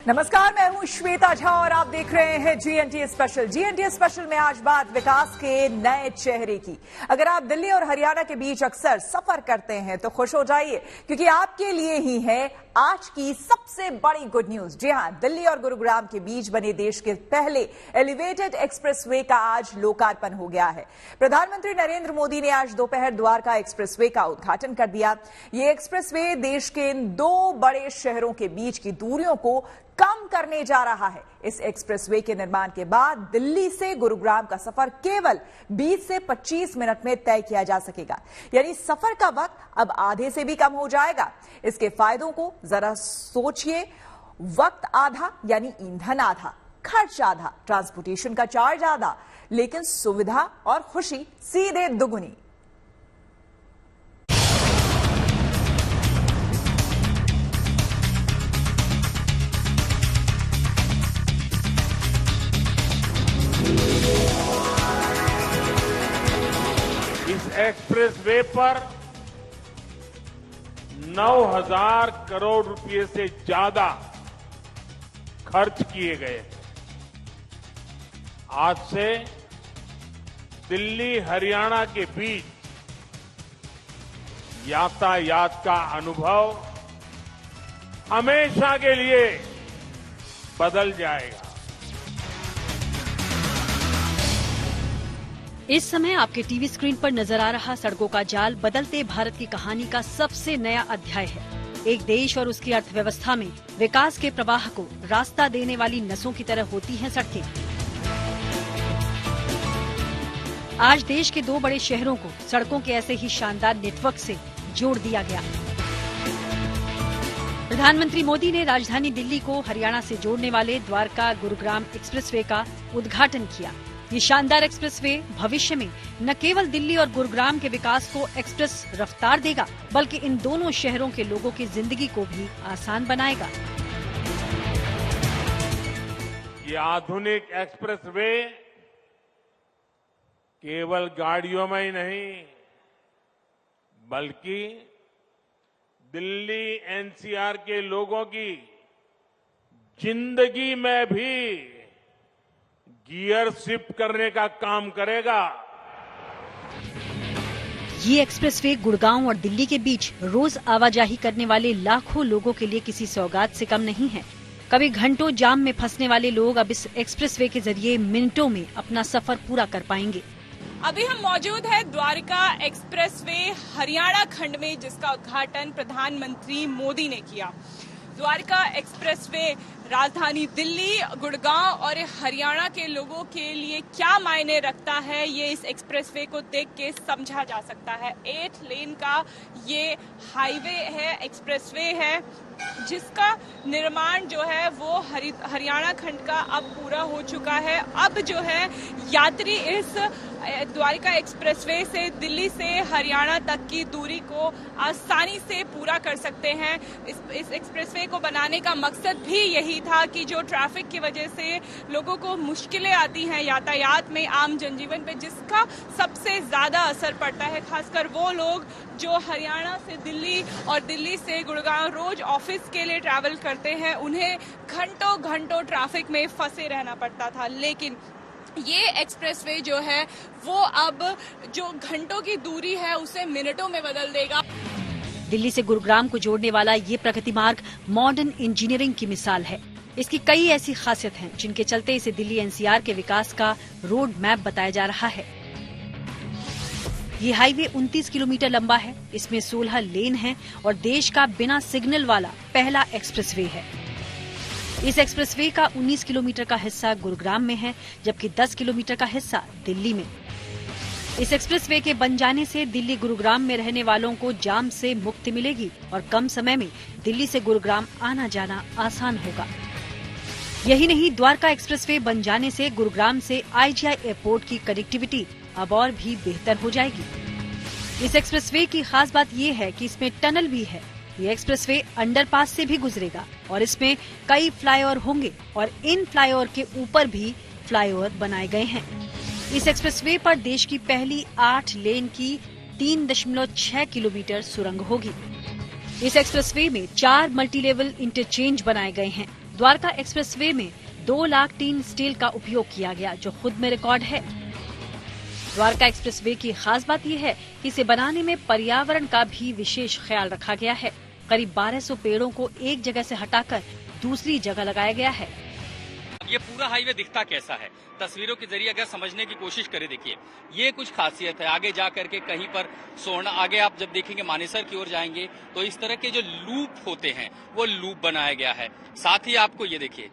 नमस्कार, मैं हूं श्वेता झा और आप देख रहे हैं जीएनटी स्पेशल। जीएनटी स्पेशल में आज बात विकास के नए चेहरे की। अगर आप दिल्ली और हरियाणा के बीच अक्सर सफर करते हैं तो खुश हो जाइए, क्योंकि आपके लिए ही है आज की सबसे बड़ी गुड न्यूज। जी हां, दिल्ली और गुरुग्राम के बीच बने देश के पहले एलिवेटेड एक्सप्रेसवे का आज लोकार्पण हो गया है। प्रधानमंत्री नरेंद्र मोदी ने आज दोपहर द्वारका एक्सप्रेसवे का उद्घाटन कर दिया। ये एक्सप्रेसवे देश के इन दो बड़े शहरों के बीच की दूरियों को कम करने जा रहा है। इस एक्सप्रेसवे के निर्माण के बाद दिल्ली से गुरुग्राम का सफर केवल 20 से 25 मिनट में तय किया जा सकेगा, यानी सफर का वक्त अब आधे से भी कम हो जाएगा। इसके फायदों को जरा सोचिए। वक्त आधा यानी ईंधन आधा, खर्च आधा, ट्रांसपोर्टेशन का चार्ज आधा, लेकिन सुविधा और खुशी सीधे दुगुनी। एक्सप्रेसवे पर 9,000 करोड़ रुपए से ज्यादा खर्च किए गए। आज से दिल्ली हरियाणा के बीच यातायात का अनुभव हमेशा के लिए बदल जाएगा। इस समय आपके टीवी स्क्रीन पर नजर आ रहा सड़कों का जाल बदलते भारत की कहानी का सबसे नया अध्याय है। एक देश और उसकी अर्थव्यवस्था में विकास के प्रवाह को रास्ता देने वाली नसों की तरह होती हैं सड़कें। आज देश के दो बड़े शहरों को सड़कों के ऐसे ही शानदार नेटवर्क से जोड़ दिया गया। प्रधानमंत्री मोदी ने राजधानी दिल्ली को हरियाणा से जोड़ने वाले द्वारका गुरुग्राम एक्सप्रेसवे का उद्घाटन किया। ये शानदार एक्सप्रेसवे भविष्य में न केवल दिल्ली और गुरुग्राम के विकास को एक्सप्रेस रफ्तार देगा, बल्कि इन दोनों शहरों के लोगों की जिंदगी को भी आसान बनाएगा। ये आधुनिक एक्सप्रेसवे केवल गाड़ियों में ही नहीं, बल्कि दिल्ली एनसीआर के लोगों की जिंदगी में भी गियर शिफ्ट करने का काम करेगा। ये एक्सप्रेसवे गुड़गांव और दिल्ली के बीच रोज आवाजाही करने वाले लाखों लोगों के लिए किसी सौगात से कम नहीं है। कभी घंटों जाम में फंसने वाले लोग अब इस एक्सप्रेसवे के जरिए मिनटों में अपना सफर पूरा कर पाएंगे। अभी हम मौजूद हैं द्वारका एक्सप्रेसवे हरियाणा खंड में, जिसका उद्घाटन प्रधानमंत्री मोदी ने किया। द्वारका एक्सप्रेसवे राजधानी दिल्ली, गुड़गांव और हरियाणा के लोगों के लिए क्या मायने रखता है, ये इस एक्सप्रेसवे को देख के समझा जा सकता है। 8 लेन का ये हाईवे है, एक्सप्रेसवे है, जिसका निर्माण जो है वो हरियाणा खंड का अब पूरा हो चुका है। अब जो है यात्री इस द्वारका एक्सप्रेसवे से दिल्ली से हरियाणा तक की दूरी को आसानी से पूरा कर सकते हैं। इस एक्सप्रेसवे को बनाने का मकसद भी यही था कि जो ट्रैफिक की वजह से लोगों को मुश्किलें आती हैं यातायात में, आम जनजीवन पे जिसका सबसे ज्यादा असर पड़ता है, खासकर वो लोग जो हरियाणा से दिल्ली और दिल्ली से गुड़गांव रोज ऑफिस के लिए ट्रैवल करते हैं, उन्हें घंटों घंटों ट्रैफिक में फंसे रहना पड़ता था। लेकिन ये एक्सप्रेसवे जो है वो अब जो घंटों की दूरी है उसे मिनटों में बदल देगा। दिल्ली से गुरुग्राम को जोड़ने वाला ये प्रगति मार्ग मॉडर्न इंजीनियरिंग की मिसाल है। इसकी कई ऐसी खासियत हैं जिनके चलते इसे दिल्ली एनसीआर के विकास का रोड मैप बताया जा रहा है। ये हाईवे 29 किलोमीटर लंबा है, इसमें 16 लेन हैं और देश का बिना सिग्नल वाला पहला एक्सप्रेसवे है। इस एक्सप्रेसवे का 19 किलोमीटर का हिस्सा गुरुग्राम में है, जबकि 10 किलोमीटर का हिस्सा दिल्ली में। इस एक्सप्रेसवे के बन जाने से दिल्ली गुरुग्राम में रहने वालों को जाम से मुक्ति मिलेगी और कम समय में दिल्ली से गुरुग्राम आना जाना आसान होगा। यही नहीं, द्वारका एक्सप्रेसवे बन जाने से गुरुग्राम से आईजीआई एयरपोर्ट की कनेक्टिविटी अब और भी बेहतर हो जाएगी। इस एक्सप्रेसवे की खास बात ये है कि इसमें टनल भी है। ये एक्सप्रेसवे अंडरपास से भी गुजरेगा और इसमें कई फ्लाईओवर होंगे और इन फ्लाईओवर के ऊपर भी फ्लाईओवर बनाए गए हैं। इस एक्सप्रेसवे पर देश की पहली 8 लेन की 3.6 किलोमीटर सुरंग होगी। इस एक्सप्रेसवे में 4 मल्टी लेवल इंटरचेंज बनाए गए हैं। द्वारका एक्सप्रेसवे में 2 लाख टीन स्टील का उपयोग किया गया, जो खुद में रिकॉर्ड है। द्वारका एक्सप्रेसवे की खास बात यह है कि इसे बनाने में पर्यावरण का भी विशेष ख्याल रखा गया है। करीब 1200 पेड़ों को एक जगह से हटाकर दूसरी जगह लगाया गया है। ये पूरा हाईवे दिखता कैसा है, तस्वीरों के जरिए अगर समझने की कोशिश करें, देखिए ये कुछ खासियत है। आगे जा करके कहीं पर सोना, आगे आप जब देखेंगे मानेसर की ओर जाएंगे तो इस तरह के जो लूप होते हैं वो लूप बनाया गया है। साथ ही आपको ये देखिए,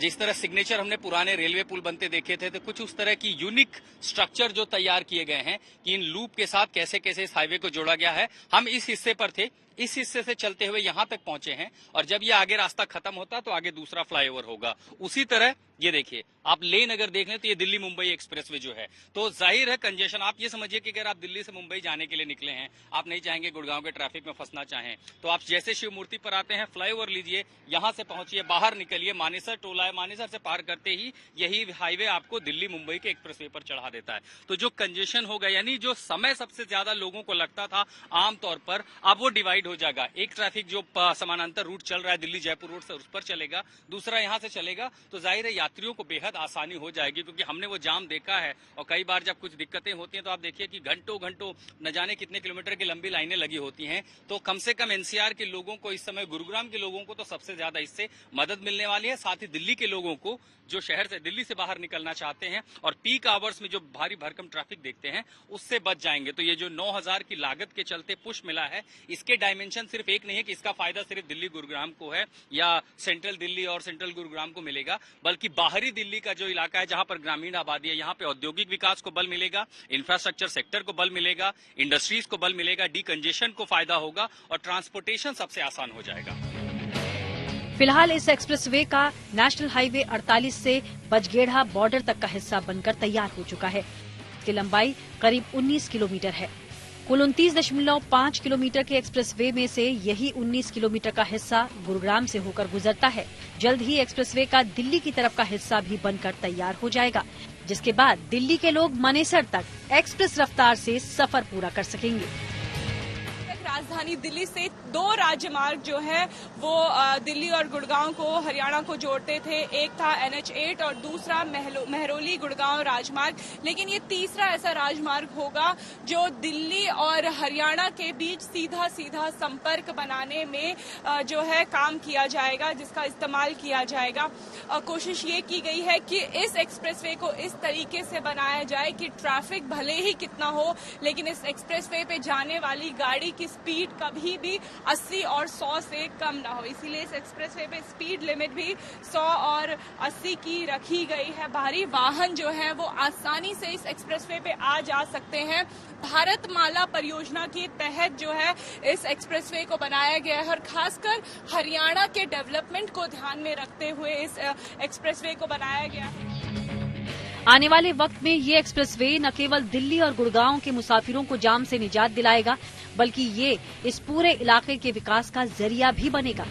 जिस तरह सिग्नेचर हमने पुराने रेलवे पुल बनते देखे थे, तो कुछ उस तरह की यूनिक स्ट्रक्चर जो तैयार किए गए हैं कि इन लूप के साथ कैसे कैसे इस हाईवे को जोड़ा गया है। हम इस हिस्से पर थे, इस हिस्से से चलते हुए यहाँ तक पहुंचे हैं और जब ये आगे रास्ता खत्म होता तो आगे दूसरा फ्लाईओवर होगा। उसी तरह ये देखिए, आप लेन अगर देख लें तो ये दिल्ली मुंबई एक्सप्रेसवे जो है, तो जाहिर है कंजेशन। आप ये समझिए कि अगर आप दिल्ली से मुंबई जाने के लिए निकले हैं, आप नहीं चाहेंगे गुड़गांव के ट्रैफिक में फंसना चाहें, तो आप जैसे शिव मूर्ति पर आते हैं, फ्लाईओवर लीजिए, यहां से पहुंचिए, बाहर निकलिए, मानेसर टोला है, मानेसर से पार करते ही यही हाईवे आपको दिल्ली मुंबई के एक्सप्रेसवे पर चढ़ा देता है। तो जो कंजेशन होगा, यानी जो समय सबसे ज्यादा लोगों को लगता था आमतौर पर, अब वो डिवाइड हो जाएगा। एक ट्रैफिक जो समानांतर रूट चल रहा है दिल्ली जयपुर रोड से, उस पर चलेगा, दूसरा यहां से चलेगा, तो जाहिर है यात्रियों को बेहद आसानी हो जाएगी। क्योंकि हमने वो जाम देखा है और कई बार जब कुछ दिक्कतें होती हैं तो आप देखिए कि घंटों घंटों न जाने कितने किलोमीटर की लंबी लाइनें लगी होती हैं। तो कम से कम एनसीआर के लोगों को इस समय, गुरुग्राम के लोगों को तो सबसे ज्यादा इससे मदद मिलने वाली है। साथ ही दिल्ली के लोगों को जो शहर से, दिल्ली से बाहर निकलना चाहते हैं और पीक आवर्स में जो भारी भरकम ट्रैफिक देखते हैं, उससे बच जाएंगे। तो ये जो 9000 की लागत के चलते पुश मिला है, इसके डायमेंशन सिर्फ एक नहीं है कि इसका फायदा सिर्फ दिल्ली गुरुग्राम को है या सेंट्रल दिल्ली और सेंट्रल गुरुग्राम को मिलेगा, बल्कि बाहरी दिल्ली का जो इलाका है जहां पर ग्रामीण आबादी है, यहां पे औद्योगिक विकास को बल मिलेगा, इंफ्रास्ट्रक्चर सेक्टर को बल मिलेगा, इंडस्ट्रीज को बल मिलेगा, डीकंजेशन को फायदा होगा और ट्रांसपोर्टेशन सबसे आसान हो जाएगा। फिलहाल इस एक्सप्रेसवे का नेशनल हाईवे 48 से बजगेढ़ा बॉर्डर तक का हिस्सा बनकर तैयार हो चुका है। इसकी लंबाई करीब 19 किलोमीटर है। कुल 29.5 किलोमीटर के एक्सप्रेसवे में से यही 19 किलोमीटर का हिस्सा गुरुग्राम से होकर गुजरता है। जल्द ही एक्सप्रेसवे का दिल्ली की तरफ का हिस्सा भी बनकर तैयार हो जाएगा, जिसके बाद दिल्ली के लोग मानेसर तक एक्सप्रेस रफ्तार से सफर पूरा कर सकेंगे। राजधानी दिल्ली से 2 राजमार्ग जो है वो दिल्ली और गुड़गांव को, हरियाणा को जोड़ते थे। एक था NH8 और दूसरा महरौली गुड़गांव राजमार्ग। लेकिन ये तीसरा ऐसा राजमार्ग होगा जो दिल्ली और हरियाणा के बीच सीधा सीधा संपर्क बनाने में जो है काम किया जाएगा, जिसका इस्तेमाल किया जाएगा। कोशिश ये की गई है कि इस एक्सप्रेसवे को इस तरीके से बनाया जाए कि ट्रैफिक भले ही कितना हो, लेकिन इस एक्सप्रेसवे पे जाने वाली गाड़ी की स्पीड कभी भी 80 और 100 से कम ना हो। इसीलिए इस एक्सप्रेसवे पे स्पीड लिमिट भी 100 और 80 की रखी गई है। भारी वाहन जो है वो आसानी से इस एक्सप्रेसवे पे आ जा सकते हैं। भारतमाला परियोजना के तहत जो है इस एक्सप्रेसवे को बनाया गया है और खासकर हरियाणा के डेवलपमेंट को ध्यान में रखते हुए इस एक्सप्रेसवे को बनाया गया है। आने वाले वक्त में ये एक्सप्रेसवे न केवल दिल्ली और गुड़गांव के मुसाफिरों को जाम से निजात दिलाएगा, बल्कि ये इस पूरे इलाके के विकास का जरिया भी बनेगा।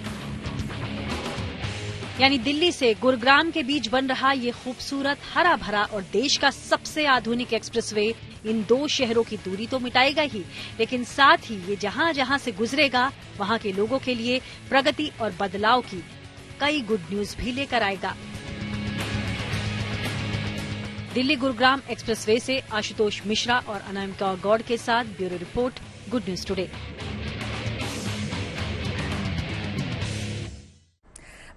यानी दिल्ली से गुरुग्राम के बीच बन रहा ये खूबसूरत, हरा भरा और देश का सबसे आधुनिक एक्सप्रेसवे इन 2 शहरों की दूरी तो मिटाएगा ही, लेकिन साथ ही ये जहां जहां से गुजरेगा वहां के लोगों के लिए प्रगति और बदलाव की कई गुड न्यूज भी लेकर आएगा। दिल्ली गुरुग्राम एक्सप्रेसवे से आशुतोष मिश्रा और अनामिका गौड़ के साथ bureau report, good news today.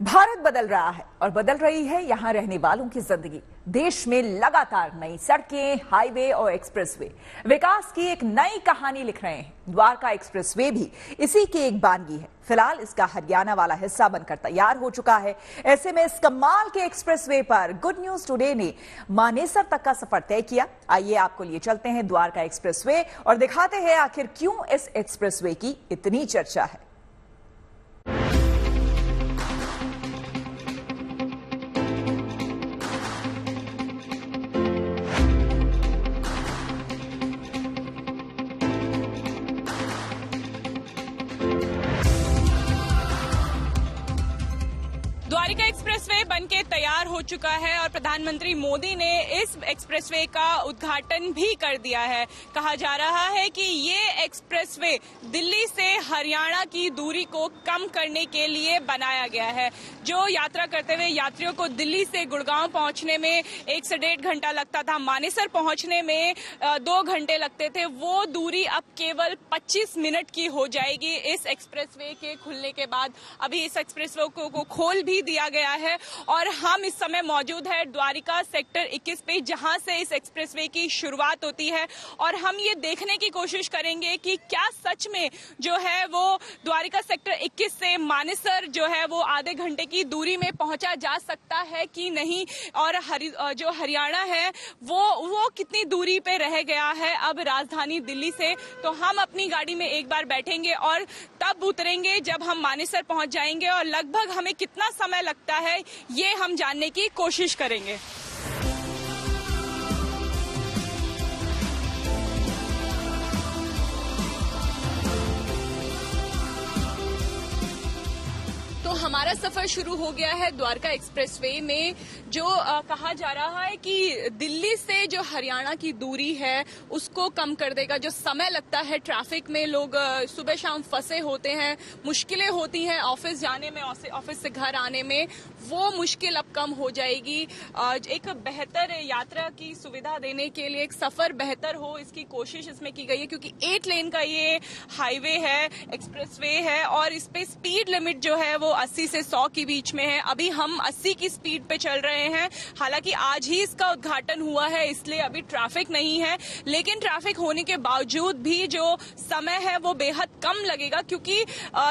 Bharat बदल रहा है और बदल रही है यहां रहने वालों की जिंदगी। देश में लगातार नई सड़कें, हाईवे और एक्सप्रेसवे विकास की एक नई कहानी लिख रहे हैं। द्वारका एक्सप्रेसवे भी इसी की एक बानगी है। फिलहाल इसका हरियाणा वाला हिस्सा बनकर तैयार हो चुका है। ऐसे में इस कमाल के एक्सप्रेसवे पर गुड न्यूज टुडे ने मानेसर तक का सफर तय किया। आइए आपको लिए चलते हैं द्वारका एक्सप्रेसवे और दिखाते हैं आखिर क्यों इस एक्सप्रेसवे की इतनी चर्चा है। द्वारिका एक्सप्रेस एक्सप्रेसवे बनके तैयार हो चुका है और प्रधानमंत्री मोदी ने इस एक्सप्रेसवे का उद्घाटन भी कर दिया है। कहा जा रहा है कि ये एक्सप्रेसवे दिल्ली से हरियाणा की दूरी को कम करने के लिए बनाया गया है। जो यात्रा करते हुए यात्रियों को दिल्ली से गुड़गांव पहुंचने में 1 से 1.5 घंटा लगता था, मानेसर पहुंचने में 2 घंटे लगते थे, वो दूरी अब केवल 25 मिनट की हो जाएगी इस एक्सप्रेसवे के खुलने के बाद। अभी इस एक्सप्रेसवे को खोल भी दिया गया है और हम इस समय मौजूद है द्वारिका सेक्टर 21 पे, जहां से इस एक्सप्रेसवे की शुरुआत होती है और हम ये देखने की कोशिश करेंगे कि क्या सच में जो है वो द्वारिका सेक्टर 21 से मानेसर जो है वो आधे घंटे की दूरी में पहुंचा जा सकता है कि नहीं, और जो हरियाणा है वो कितनी दूरी पे रह गया है अब राजधानी दिल्ली से। तो हम अपनी गाड़ी में एक बार बैठेंगे और तब उतरेंगे जब हम मानेसर पहुंच जाएंगे और लगभग हमें कितना समय लगता है ये हम जानने की कोशिश करेंगे। हमारा सफर शुरू हो गया है द्वारका एक्सप्रेसवे में, जो कहा जा रहा है कि दिल्ली से जो हरियाणा की दूरी है उसको कम कर देगा। जो समय लगता है ट्रैफिक में, लोग सुबह शाम फंसे होते हैं, मुश्किलें होती हैं ऑफिस जाने में, ऑफिस से घर आने में, वो मुश्किल अब कम हो जाएगी। एक बेहतर यात्रा की सुविधा देने के लिए, एक सफर बेहतर हो, इसकी कोशिश इसमें की गई है, क्योंकि 8 लेन का ये हाईवे है, एक्सप्रेसवे है और इस पे स्पीड लिमिट जो है वो 80 से 100 के बीच में है। अभी हम 80 की स्पीड पे चल रहे हैं। हालांकि आज ही इसका उद्घाटन हुआ है, इसलिए अभी ट्रैफिक नहीं है, लेकिन ट्रैफिक होने के बावजूद भी जो समय है वो बेहद कम लगेगा, क्योंकि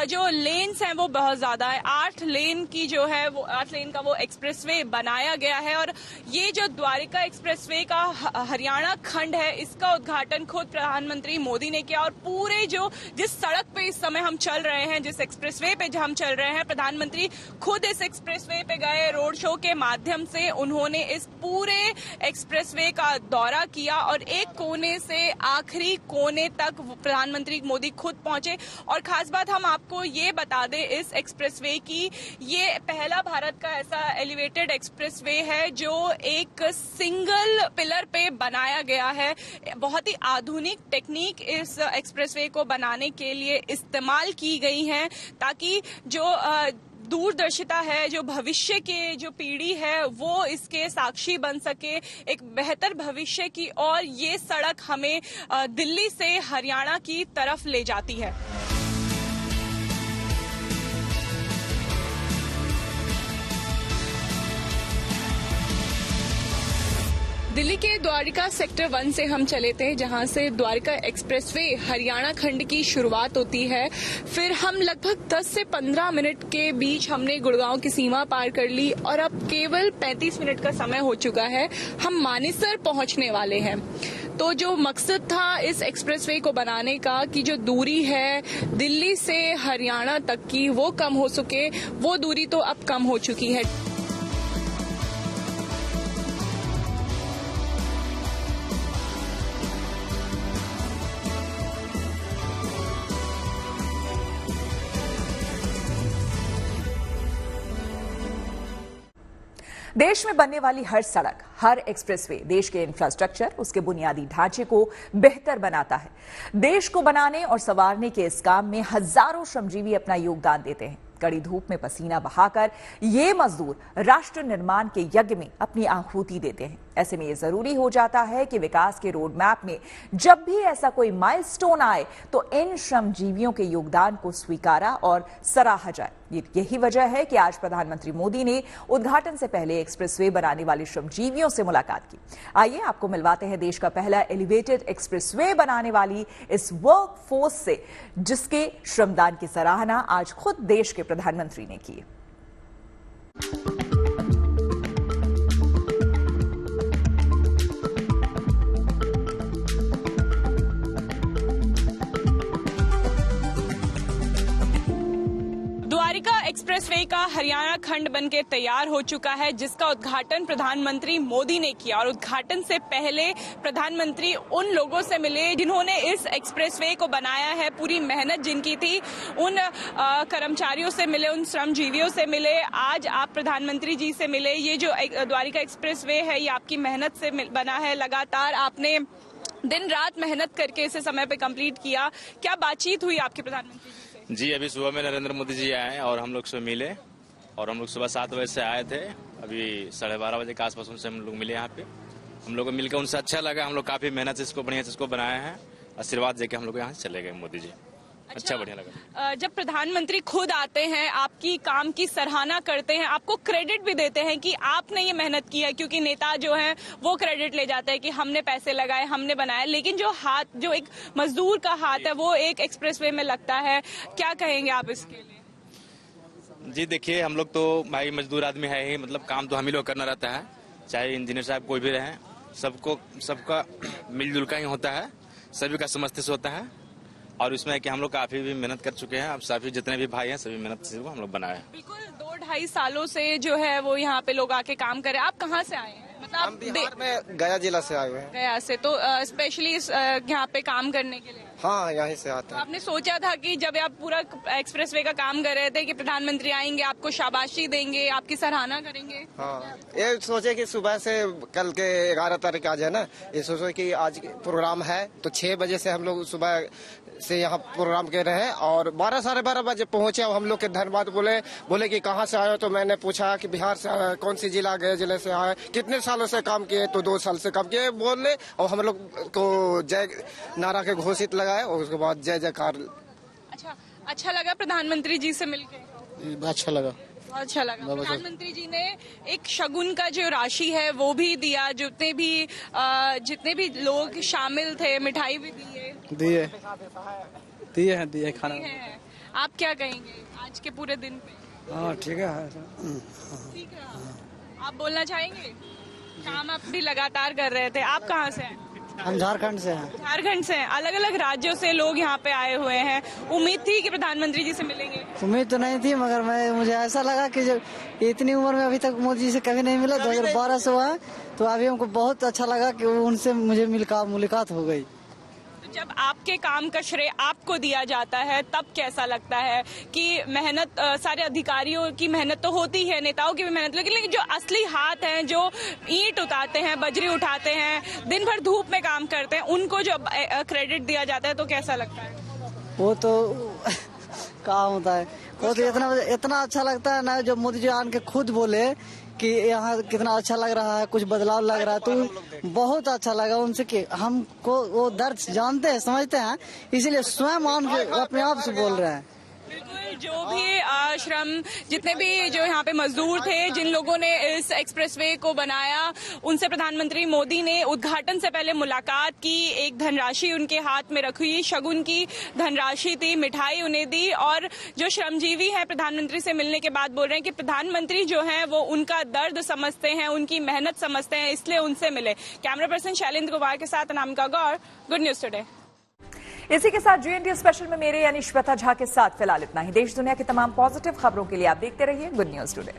जो लेन्स हैं वो बहुत ज्यादा है। 8 लेन की जो है वो 8 लेन का वो एक्सप्रेसवे बनाया गया है और ये जो द्वारिका एक्सप्रेसवे का हरियाणा खंड है, इसका उद्घाटन खुद प्रधानमंत्री मोदी ने किया। और पूरे जिस सड़क पे इस समय हम चल रहे हैं, जिस एक्सप्रेसवे पे हम चल रहे हैं, प्रधानमंत्री खुद इस एक्सप्रेसवे पे गए, रोड शो के माध्यम से उन्होंने इस पूरे एक्सप्रेसवे का दौरा किया और एक कोने से आखिरी कोने तक प्रधानमंत्री मोदी खुद पहुंचे। और खास बात हम आपको ये बता दें इस एक्सप्रेसवे की, ये पहला भारत का ऐसा एलिवेटेड एक्सप्रेसवे है जो एक सिंगल पिलर पे बनाया गया है। बहुत ही आधुनिक टेक्निक इस एक्सप्रेसवे को बनाने के लिए इस्तेमाल की गई है, ताकि जो दूरदर्शिता है, जो भविष्य के जो पीढ़ी है वो इसके साक्षी बन सके एक बेहतर भविष्य की। और ये सड़क हमें दिल्ली से हरियाणा की तरफ ले जाती है। दिल्ली के द्वारिका सेक्टर 1 से हम चले थे, जहां से द्वारिका एक्सप्रेसवे हरियाणा खंड की शुरुआत होती है। फिर हम लगभग 10 से 15 मिनट के बीच हमने गुड़गांव की सीमा पार कर ली और अब केवल 35 मिनट का समय हो चुका है, हम मानेसर पहुंचने वाले हैं। तो जो मकसद था इस एक्सप्रेसवे को बनाने का कि जो दूरी है दिल्ली से हरियाणा तक की वो कम हो सके, वो दूरी तो अब कम हो चुकी है। देश में बनने वाली हर सड़क, हर एक्सप्रेसवे देश के इंफ्रास्ट्रक्चर, उसके बुनियादी ढांचे को बेहतर बनाता है। देश को बनाने और संवारने के इस काम में हजारों श्रमजीवी अपना योगदान देते हैं। कड़ी धूप में पसीना बहाकर ये मजदूर राष्ट्र निर्माण के यज्ञ में अपनी आहुति देते हैं। ऐसे में ये जरूरी हो जाता है कि विकास के रोड मैप में जब भी ऐसा कोई माइलस्टोन आए तो इन श्रमजीवियों के योगदान को स्वीकारा और सराहा जाए। यही वजह है कि आज प्रधानमंत्री मोदी ने उद्घाटन से पहले एक्सप्रेसवे बनाने वाले श्रमजीवियों से मुलाकात की। आइए आपको मिलवाते हैं देश का पहला एलिवेटेड एक्सप्रेसवे बनाने वाली इस वर्क फोर्स से, जिसके श्रमदान की सराहना आज खुद देश के प्रधानमंत्री ने की। द्वारिका एक्सप्रेसवे का हरियाणा हरियाणा खंड बनके तैयार हो चुका है, जिसका उद्घाटन प्रधानमंत्री मोदी ने किया। और उद्घाटन से पहले प्रधानमंत्री उन लोगों से मिले जिन्होंने इस एक्सप्रेसवे को बनाया है, पूरी मेहनत जिनकी थी, उन कर्मचारियों से मिले, उन श्रमजीवियों से मिले। आज आप प्रधानमंत्री जी से मिले। ये जो द्वारिका एक्सप्रेसवे है, ये आपकी मेहनत से बना है। लगातार आपने दिन रात मेहनत करके इसे समय पे कंप्लीट किया। क्या बातचीत हुई आपके प्रधानमंत्री जी से? जी, अभी सुबह में नरेंद्र मोदी जी आए और हम लोग से मिले, और हम लोग सुबह 7 बजे से आए थे। अभी 12:30 बजे के आसपास उनसे हम लोग मिले यहाँ पे। हम लोग को मिलकर उनसे अच्छा लगा। हम लोग काफी मेहनत से इसको बढ़िया से इसको बनाए हैं। आशीर्वाद देके हम लोग यहाँ से चले गए मोदी जी। अच्छा बढ़िया लगा। जब प्रधानमंत्री खुद आते हैं, आपकी काम की सराहना करते हैं, आपको क्रेडिट भी देते हैं कि आपने ये मेहनत की है, क्योंकि नेता जो हैं वो क्रेडिट ले जाते हैं कि हमने पैसे लगाए, हमने बनाया, लेकिन जो हाथ, जो एक मजदूर का हाथ है, वो एक एक्सप्रेसवे में लगता है। क्या कहेंगे आप इसके लिए? जी देखिए, हम लोग तो भाई मजदूर आदमी है ही, मतलब काम तो हम ही लोग करना रहता है, चाहे इंजीनियर साहब कोई भी रहे, सबका मिलजुल का ही होता है, सभी का समझते से होता है। और इसमें कि हम लोग काफी भी मेहनत कर चुके हैं। अब सभी जितने भी भाई हैं सभी मेहनत से हम लोग बनाए हैं। बिल्कुल 2-2.5 सालों से जो है वो यहाँ पे लोग आके काम कर रहे हैं। आप कहाँ से आए हैं? मतलब हम बिहार में गया जिला से आए हुए हैं। गया से, तो स्पेशली यहाँ पे काम करने के लिए? हाँ, यहीं से आते तो हैं। आपने सोचा था कि जब आप पूरा एक्सप्रेसवे का काम कर रहे थे कि प्रधानमंत्री आएंगे, आपको शाबाशी देंगे, आपकी सराहना करेंगे? हाँ, ये सोचे कि सुबह से कल के 11 तारीख आज है ना, ये सोचे कि आज प्रोग्राम है, तो 6 बजे से हम लोग सुबह से यहाँ प्रोग्राम कर रहे हैं और 12 साढ़े 12 बजे पहुंचे। हम लोग के धन्यवाद बोले कि कहाँ से आए हो, तो मैंने पूछा कि बिहार से आए, कौन सी जिला गए जिले से आए, कितने सालों से काम किए, तो 2 साल से काम किए बोले, और हम लोग को जय नारा के घोषित लगाए और उसके बाद जय जयकार। अच्छा लगा प्रधानमंत्री जी से मिलके? अच्छा लगा, बहुत अच्छा लगा। प्रधानमंत्री जी ने एक शगुन का जो राशि है वो भी दिया, जितने भी लोग शामिल थे, मिठाई भी दिए दिए खाना। आप क्या कहेंगे आज के पूरे दिन पे? हाँ ठीक है। आप बोलना चाहेंगे? काम आप भी लगातार कर रहे थे। आप कहाँ से हैं? हम झारखंड से हैं। झारखंड से हैं। अलग अलग राज्यों से लोग यहाँ पे आए हुए हैं। उम्मीद थी कि प्रधानमंत्री जी से मिलेंगे? उम्मीद तो नहीं थी, मगर मुझे ऐसा लगा कि जब इतनी उम्र में अभी तक मोदी जी से कभी नहीं मिला, 2012 से हुआ, तो अभी हमको बहुत अच्छा लगा कि उनसे मुझे मुलाकात हो गई। जब आपके काम का श्रेय आपको दिया जाता है तब कैसा लगता है कि मेहनत, सारे अधिकारियों की मेहनत तो होती है, नेताओं की भी मेहनत, लेकिन जो असली हाथ हैं, जो ईंट उठाते हैं, बजरी उठाते हैं, दिन भर धूप में काम करते हैं, उनको जो क्रेडिट दिया जाता है तो कैसा लगता है? वो तो कहाँ होता है, वो तो इतना अच्छा लगता है ना, जब मोदी जी आन के खुद बोले कि यहाँ कितना अच्छा लग रहा है, कुछ बदलाव लग रहा है, तो बहुत अच्छा लगा उनसे कि हमको वो दर्द जानते हैं, समझते हैं, इसीलिए स्वयं आन के अपने आप से बोल रहे हैं। जो भी श्रम, जितने भी जो यहाँ पे मजदूर थे, जिन लोगों ने इस एक्सप्रेसवे को बनाया, उनसे प्रधानमंत्री मोदी ने उद्घाटन से पहले मुलाकात की। एक धनराशि उनके हाथ में रखी, शगुन की धनराशि थी, मिठाई उन्हें दी। और जो श्रमजीवी हैं, प्रधानमंत्री से मिलने के बाद बोल रहे हैं कि प्रधानमंत्री जो हैं वो उनका दर्द समझते हैं, उनकी मेहनत समझते हैं, इसलिए उनसे मिले। कैमरा पर्सन शैलेंद्र कुमार के साथ अनामिका गौर, गुड न्यूज टुडे। इसी के साथ GNT स्पेशल में मेरे यानी श्वेता झा के साथ फिलहाल इतना ही। देश दुनिया की तमाम पॉजिटिव खबरों के लिए आप देखते रहिए गुड न्यूज टुडे।